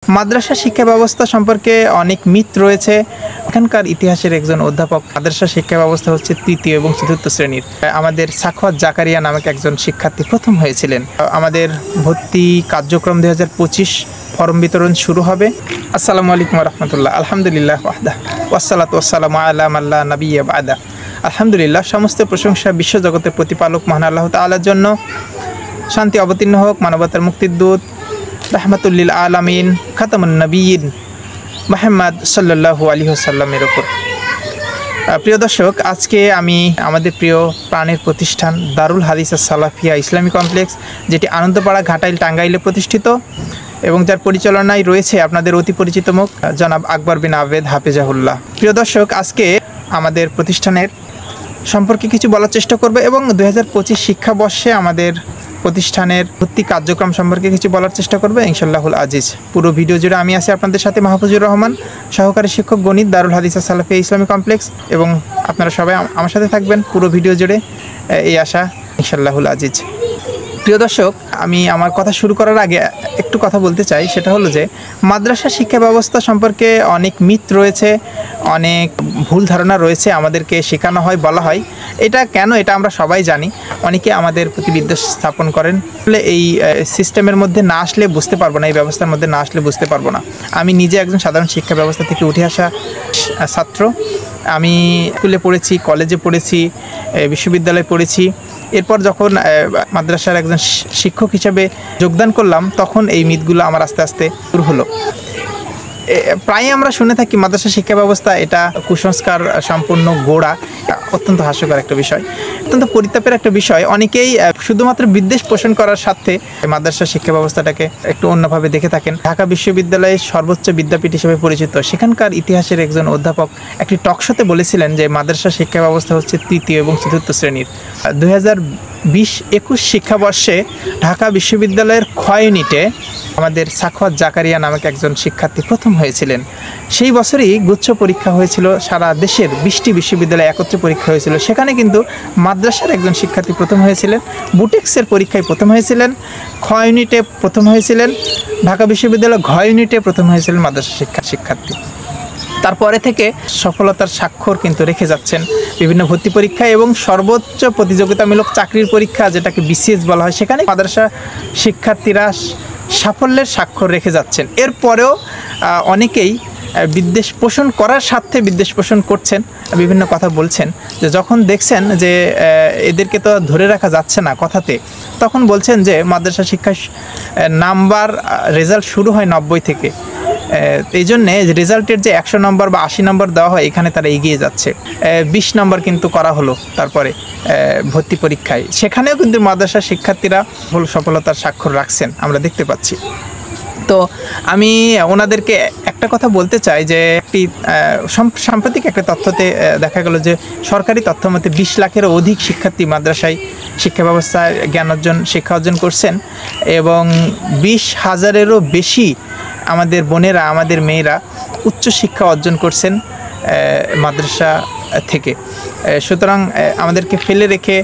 মাদ্রাসা শিক্ষা ব্যবস্থা সম্পর্কে অনেক মিথ রয়েছে। এখানকার ইতিহাসের একজন অধ্যাপক মাদ্রাসা শিক্ষা ব্যবস্থা হচ্ছে তৃতীয় এবং চতুর্থ শ্রেণীর। আমাদের সাখাওয়াত জাকারিয়া নামক একজন শিক্ষার্থী প্রথম হয়েছিলেন। আমাদের ভর্তি কার্যক্রম 2025 ফর্ম বিতরণ শুরু হবে। আসসালামু আলাইকুম রহমতুল্লাহ। আলহামদুলিল্লাহ ওয়াহদা ওয়াসসালাতু ওয়াসসালামু আলা মান লা নাবিয়্যা বা'দা। আলহামদুলিল্লাহ, সমস্ত প্রশংসা বিশ্বজগতের প্রতিপালক মহান আল্লাহ তাআলার জন্য। শান্তি অবতীর্ণ হোক মানবতার মুক্তির দূত রাহমাতুল্লিল আলামিন খাতামুন নবিয়্যিন মুহাম্মদ সাল্লাল্লাহু আলাইহি ওয়াসাল্লামের উপর। প্রিয় দর্শক, আজকে আমি আমাদের প্রিয় প্রাণের প্রতিষ্ঠান দারুল হাদিস সালাফিয়া ইসলামী কমপ্লেক্স, যেটি আনন্দপাড়া ঘাটাইল টাঙ্গাইলে প্রতিষ্ঠিত এবং যার পরিচালনায় রয়েছে আপনাদের অতি পরিচিত মুখ জনাব আকবর বিন আবেদ হাফিজাহুল্লাহ। প্রিয় দর্শক, আজকে আমাদের প্রতিষ্ঠানের সম্পর্কে কিছু বলার চেষ্টা করব এবং 2025 শিক্ষাবর্ষে আমাদের প্রতিষ্ঠানের ভর্তি কার্যক্রম সম্পর্কে কিছু বলার চেষ্টা করবে ইনশাআল্লাহুল আজিজ। পুরো ভিডিও জুড়ে আমি আছি আপনাদের সাথে মাহফুজুর রহমান, সহকারী শিক্ষক গণিত, দারুল হাদিস সালাফিয়া ইসলামী কমপ্লেক্স, এবং আপনারা সবাই আমার সাথে থাকবেন পুরো ভিডিও জুড়ে, এই আশা ইনশাআল্লাহুল আজিজ। প্রিয় দর্শক, আমি আমার কথা শুরু করার আগে একটু কথা বলতে চাই, সেটা হলো যে মাদ্রাসা শিক্ষা ব্যবস্থা সম্পর্কে অনেক মিথ রয়েছে, অনেক ভুল ধারণা রয়েছে, আমাদেরকে শেখানো হয়, বলা হয়। এটা কেন, এটা আমরা সবাই জানি। অনেকে আমাদের প্রতি বিদ্বেষ স্থাপন করেন। আসলে এই সিস্টেমের মধ্যে না আসলে বুঝতে পারবো না, এই ব্যবস্থার মধ্যে না আসলে বুঝতে পারবো না। আমি নিজে একজন সাধারণ শিক্ষা ব্যবস্থা থেকে উঠে আসা ছাত্র। আমি স্কুলে পড়েছি, কলেজে পড়েছি, বিশ্ববিদ্যালয়ে পড়েছি। এরপর যখন মাদ্রাসার একজন শিক্ষক হিসেবে যোগদান করলাম, তখন এই মিথগুলো আমার আস্তে আস্তে দূর হলো। প্রায় আমরা শুনে থাকি মাদ্রাসা শিক্ষা ব্যবস্থা এটা কুসংস্কার সম্পূর্ণ গোড়া। অত্যন্ত হাস্যকর একটা বিষয়, অত্যন্ত পরিতাপের একটা বিষয়। অনেকেই শুধুমাত্র বিদ্বেষ পোষণ করার স্বার্থে মাদ্রাসা শিক্ষা ব্যবস্থাটাকে একটু অন্যভাবে দেখে থাকেন। ঢাকা বিশ্ববিদ্যালয়ের সর্বোচ্চ বিদ্যাপীঠ হিসেবে পরিচিত সেখানকার ইতিহাসের একজন অধ্যাপক একটি টকশোতে বলেছিলেন যে মাদ্রাসা শিক্ষা ব্যবস্থা হচ্ছে তৃতীয় এবং চতুর্থ শ্রেণীর। 2020-21 শিক্ষাবর্ষে ঢাকা বিশ্ববিদ্যালয়ের খ ইউনিটে আমাদের সাখাওয়াত জাকারিয়া নামক একজন শিক্ষার্থী প্রথম হয়েছিলেন। সেই বছরই গুচ্ছ পরীক্ষা হয়েছিল, সারা দেশের 20টি বিশ্ববিদ্যালয়ে একত্রে পরীক্ষা হয়েছিল। সেখানে কিন্তু মাদ্রাসার একজন শিক্ষার্থী প্রথম হয়েছিলেন, বুটেক্সের পরীক্ষায় প্রথম হয়েছিলেন, খ ইউনিটে প্রথম হয়েছিলেন, ঢাকা বিশ্ববিদ্যালয় ঘ ইউনিটে প্রথম হয়েছিলেন মাদ্রাসা শিক্ষার্থী। তারপরে থেকে সফলতার স্বাক্ষর কিন্তু রেখে যাচ্ছেন বিভিন্ন ভর্তি পরীক্ষা এবং সর্বোচ্চ প্রতিযোগিতামূলক চাকরির পরীক্ষা, যেটাকে বিসিএস বলা হয়, সেখানে মাদ্রাসা শিক্ষার্থীরা সাফল্যের স্বাক্ষর রেখে যাচ্ছেন। এরপরেও অনেকেই বিদ্বেষ পোষণ করার স্বার্থে বিদ্বেষ পোষণ করছেন, বিভিন্ন কথা বলছেন, যে যখন দেখছেন যে এদেরকে তো ধরে রাখা যাচ্ছে না কথাতে, তখন বলছেন যে মাদ্রাসা শিক্ষার নাম্বার রেজাল্ট শুরু হয় 90 থেকে, এই জন্যে রেজাল্টের যে 100 নম্বর বা 80 নম্বর দেওয়া হয়, এখানে তারা এগিয়ে যাচ্ছে। 20 নম্বর কিন্তু করা হলো তারপরে ভর্তি পরীক্ষায়, সেখানেও কিন্তু মাদ্রাসা শিক্ষার্থীরা সফলতার স্বাক্ষর রাখছেন, আমরা দেখতে পাচ্ছি। তো আমি ওনাদেরকে একটা কথা বলতে চাই যে একটি সাম্প্রতিক একটা তথ্যতে দেখা গেল যে সরকারি তথ্য মতে 20 লাখেরও অধিক শিক্ষার্থী মাদ্রাসায় শিক্ষা ব্যবস্থায় শিক্ষা অর্জন করছেন এবং 20,000-এরও বেশি আমাদের বোনেরা, আমাদের মেয়েরা উচ্চশিক্ষা অর্জন করছেন মাদ্রাসা থেকে। সুতরাং আমাদেরকে ফেলে রেখে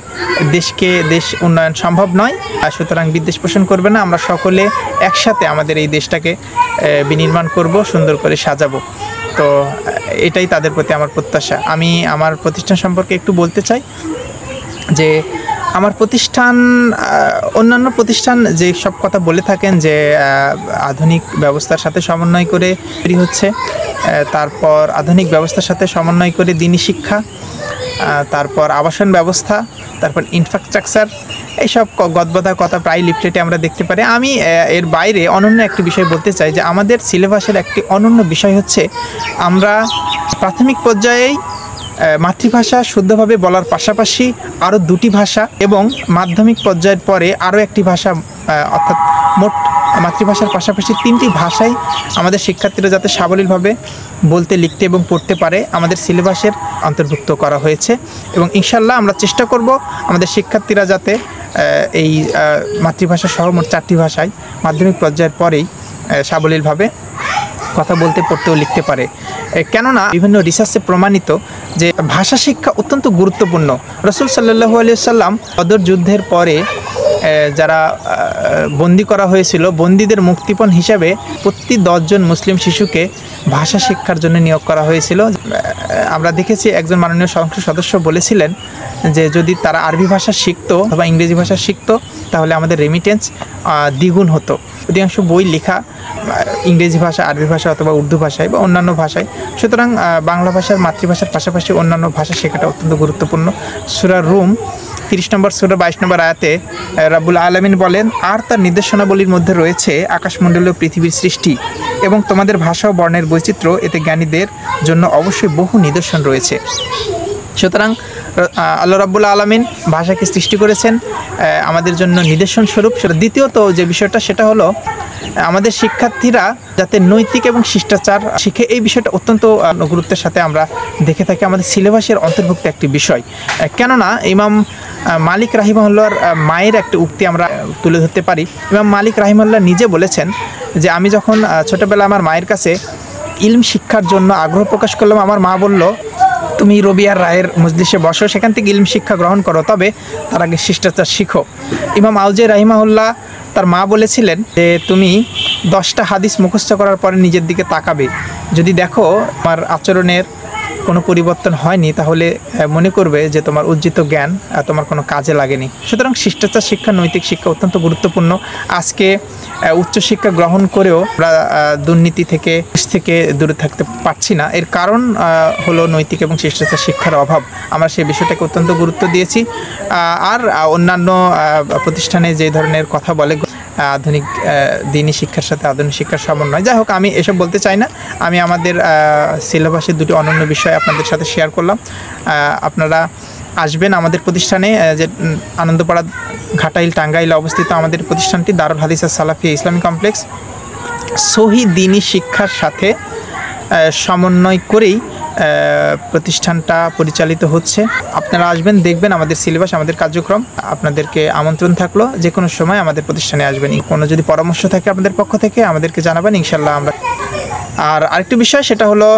দেশ উন্নয়ন সম্ভব নয়। আর সুতরাং বিদ্বেষ পোষণ করবে না, আমরা সকলে একসাথে আমাদের এই দেশটাকে বিনির্মাণ করব, সুন্দর করে সাজাবো। তো এটাই তাদের প্রতি আমার প্রত্যাশা। আমি আমার প্রতিষ্ঠান সম্পর্কে একটু বলতে চাই যে আমার প্রতিষ্ঠান অন্যান্য প্রতিষ্ঠান যে সব কথা বলে থাকেন যে আধুনিক ব্যবস্থার সাথে সমন্বয় করে তৈরি হচ্ছে, তারপর আধুনিক ব্যবস্থার সাথে সমন্বয় করে দ্বীনি শিক্ষা, তারপর আবাসন ব্যবস্থা, তারপর ইনফ্রাস্ট্রাকচার, এইসব গদবাধা কথা প্রায় লিফলেটে আমরা দেখতে পারি। আমি এর বাইরে অনন্য একটি বিষয় বলতে চাই যে আমাদের সিলেবাসের একটি অনন্য বিষয় হচ্ছে আমরা প্রাথমিক পর্যায়েই মাতৃভাষা শুদ্ধভাবে বলার পাশাপাশি আরও 2টি ভাষা এবং মাধ্যমিক পর্যায়ের পরে আরও একটি ভাষা, অর্থাৎ মোট মাতৃভাষার পাশাপাশি 3টি ভাষাই আমাদের শিক্ষার্থীরা যাতে সাবলীলভাবে বলতে, লিখতে এবং পড়তে পারে আমাদের সিলেবাসের অন্তর্ভুক্ত করা হয়েছে। এবং ইনশাল্লাহ আমরা চেষ্টা করব আমাদের শিক্ষার্থীরা যাতে এই মাতৃভাষা সহ মোট 4টি ভাষায় মাধ্যমিক পর্যায়ের পরেই সাবলীলভাবে কথা বলতে, পড়তে ও লিখতে পারে। কেননা বিভিন্ন রিসার্চে প্রমাণিত যে ভাষা শিক্ষা অত্যন্ত গুরুত্বপূর্ণ। রাসূল সাল্লাল্লাহু আলাইহি ওয়াসাল্লাম বদর যুদ্ধের পরে যারা বন্দি করা হয়েছিল, বন্দীদের মুক্তিপণ হিসাবে প্রতি 10 জন মুসলিম শিশুকে ভাষা শিক্ষার জন্য নিয়োগ করা হয়েছিল। আমরা দেখেছি একজন মাননীয় সংসদ সদস্য বলেছিলেন যে যদি তারা আরবি ভাষা শিখতো অথবা ইংরেজি ভাষা শিখতো তাহলে আমাদের রেমিটেন্স দ্বিগুণ হতো। অধিকাংশ বই লেখা ইংরেজি ভাষা, আরবি ভাষা অথবা উর্দু ভাষায় বা অন্যান্য ভাষায়। সুতরাং বাংলা ভাষার মাতৃভাষার পাশাপাশি অন্যান্য ভাষা শেখাটা অত্যন্ত গুরুত্বপূর্ণ। সূরা রুম 30 নম্বর সূরা 22 নম্বর আয়াতে রাব্বুল আলামিন বলেন, আর তার নির্দেশনাবলীর মধ্যে রয়েছে আকাশমণ্ডলীয় পৃথিবীর সৃষ্টি এবং তোমাদের ভাষা ও বর্ণের বৈচিত্র্য, এতে জ্ঞানীদের জন্য অবশ্যই বহু নিদর্শন রয়েছে। সুতরাং আল্লাহ রাব্বুল আলামিন ভাষাকে সৃষ্টি করেছেন আমাদের জন্য নিদর্শন স্বরূপ। দ্বিতীয়ত যে বিষয়টা সেটা হলো আমাদের শিক্ষার্থীরা যাতে নৈতিক এবং শিষ্টাচার শিখে, এই বিষয়টা অত্যন্ত গুরুত্বের সাথে আমরা দেখে থাকি আমাদের সিলেবাসের অন্তর্ভুক্ত একটি বিষয়। কেননা ইমাম মালিক রাহিমাহুল্লাহর মায়ের একটি উক্তি আমরা তুলে ধরতে পারি। ইমাম মালিক রাহিমাহুল্লাহ নিজে বলেছেন যে আমি যখন ছোটোবেলা আমার মায়ের কাছে ইলম শিক্ষার জন্য আগ্রহ প্রকাশ করলাম, আমার মা বলল তুমি রবিয়ার রায়ের মজলিসে বসো, সেখান থেকে ইলম শিক্ষা গ্রহণ করো, তবে তার আগে শিষ্টাচার শিখো। ইমাম আউজাই রাহিমাহুল্লাহ তার মা বলেছিলেন যে তুমি 10টা হাদিস মুখস্থ করার পরে নিজের দিকে তাকাবে, যদি দেখো আমার আচরণের কোনো পরিবর্তন হয়নি তাহলে মনে করবে যে তোমার অর্জিত জ্ঞান তোমার কোনো কাজে লাগেনি। সুতরাং শিষ্টাচার শিক্ষা, নৈতিক শিক্ষা অত্যন্ত গুরুত্বপূর্ণ। আজকে উচ্চশিক্ষা গ্রহণ করেও আমরা দুর্নীতি থেকে দূরে থাকতে পারছি না। এর কারণ হলো নৈতিক এবং শিষ্টাচার শিক্ষার অভাব। আমরা সেই বিষয়টাকে অত্যন্ত গুরুত্ব দিয়েছি। আর অন্যান্য প্রতিষ্ঠানে যে ধরনের কথা বলে আধুনিক দিনী শিক্ষার সাথে আধুনিক শিক্ষার সমন্বয়, যাই হোক আমি এসব বলতে চাই না। আমি আমাদের সিলেবাসের দুটি অনন্য বিষয় আপনাদের সাথে শেয়ার করলাম। আপনারা আসবেন আমাদের প্রতিষ্ঠানে, যে আনন্দপাড়া ঘাটাইল টাঙ্গাইলে অবস্থিত আমাদের প্রতিষ্ঠানটি দারুল হাদিস সালাফিয়া ইসলামী কমপ্লেক্স। সহি দিনী শিক্ষার সাথে সমন্বয় করেই প্রতিষ্ঠানটা পরিচালিত হচ্ছে। আপনারা আসবেন, দেখবেন আমাদের সিলেবাস, আমাদের কার্যক্রম। আপনাদেরকে আমন্ত্রণ থাকলো, যে কোনো সময় আমাদের প্রতিষ্ঠানে আসবেন। কোনো যদি পরামর্শ থাকে আপনাদের পক্ষ থেকে আমাদেরকে জানাবেন, ইনশাল্লাহ আমরা। আর আরেকটি বিষয় সেটা হলো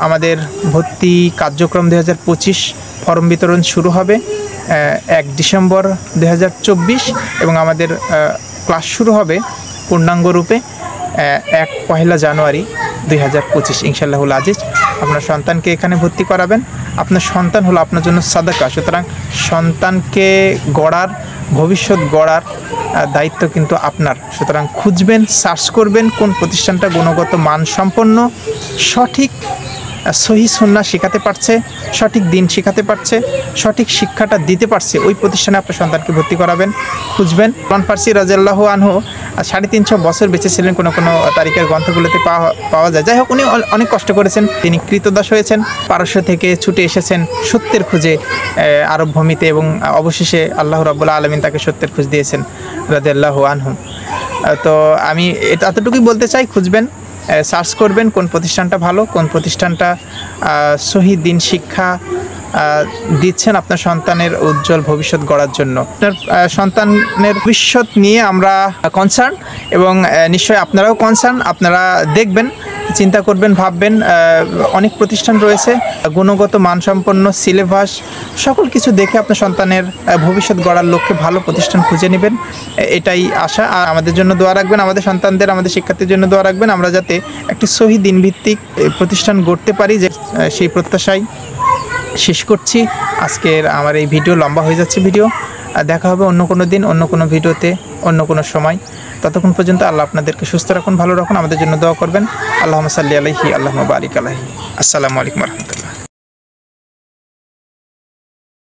আমাদের ভর্তি কার্যক্রম 2025 ফর্ম বিতরণ শুরু হবে 1 ডিসেম্বর 2024 এবং আমাদের ক্লাস শুরু হবে পূর্ণাঙ্গ রূপে 1 জানুয়ারি 2025 ইনশাআল্লাহুল আজিজ। আপনার সন্তানকে এখানে ভর্তি করাবেন। আপনার সন্তান হলো আপনার জন্য সাদাকা। সুতরাং সন্তানকে গড়ার, ভবিষ্যৎ গড়ার দায়িত্ব কিন্তু আপনার। সুতরাং খুঁজবেন, সার্চ করবেন কোন প্রতিষ্ঠানটা গুণগত মানসম্পন্ন, সঠিক সহি সুন্নাহ শেখাতে পারছে, সঠিক দিন শেখাতে পারছে, সঠিক শিক্ষাটা দিতে পারছে, ওই প্রতিষ্ঠানে আপনার সন্তানকে ভর্তি করাবেন, খুঁজবেন। সালমান ফারসি রাদিয়াল্লাহু আনহু 350 বছর বেঁচে ছিলেন, কোনো কোনো তারিখের গ্রন্থগুলোতে পাওয়া যায়। যাই হোক, উনি অনেক কষ্ট করেছেন, তিনি কৃতদাস হয়েছেন, পারস্য থেকে ছুটে এসেছেন সত্যের খুঁজে আরব ভূমিতে, এবং অবশেষে আল্লাহ রাব্বুল আলামিন তাকে সত্যের খোঁজ দিয়েছেন রাদিয়াল্লাহু আনহু। তো আমি এতটুকুই বলতে চাই, খুঁজবেন, সার্চ করবেন কোন প্রতিষ্ঠানটা ভালো, কোন প্রতিষ্ঠানটা সহি দিন শিক্ষা দিচ্ছেন আপনার সন্তানের উজ্জ্বল ভবিষ্যৎ গড়ার জন্য। আপনার সন্তানের ভবিষ্যৎ নিয়ে আমরা কনসার্ন, এবং নিশ্চয়ই আপনারাও কনসার্ন। আপনারা দেখবেন, চিন্তা করবেন, ভাববেন। অনেক প্রতিষ্ঠান রয়েছে, গুণগত মানসম্পন্ন সিলেবাস সকল কিছু দেখে আপনার সন্তানের ভবিষ্যৎ গড়ার লক্ষ্যে ভালো প্রতিষ্ঠান খুঁজে নেবেন, এটাই আশা। আর আমাদের জন্য দোয়া রাখবেন, আমাদের সন্তানদের, আমাদের শিক্ষার্থীর জন্য দোয়া রাখবেন, আমরা যাতে একটি সহি দিনভিত্তিক প্রতিষ্ঠান গড়তে পারি, যে সেই প্রত্যাশায় শেষ করছি। আজকের আমার এই ভিডিও লম্বা হয়ে যাচ্ছে। ভিডিও দেখা হবে অন্য কোনো দিন, অন্য কোনো ভিডিওতে, অন্য কোনো সময়। ততক্ষণ পর্যন্ত আল্লাহ আপনাদেরকে সুস্থ রাখুন, ভালো রাখুন, আমাদের জন্য দোয়া করবেন। আল্লাহুম্মা সাল্লি আলাইহি, আল্লাহুম্মা বারিক আলাইহি। আসসালামু আলাইকুম ওয়া রাহমাতুল্লাহ।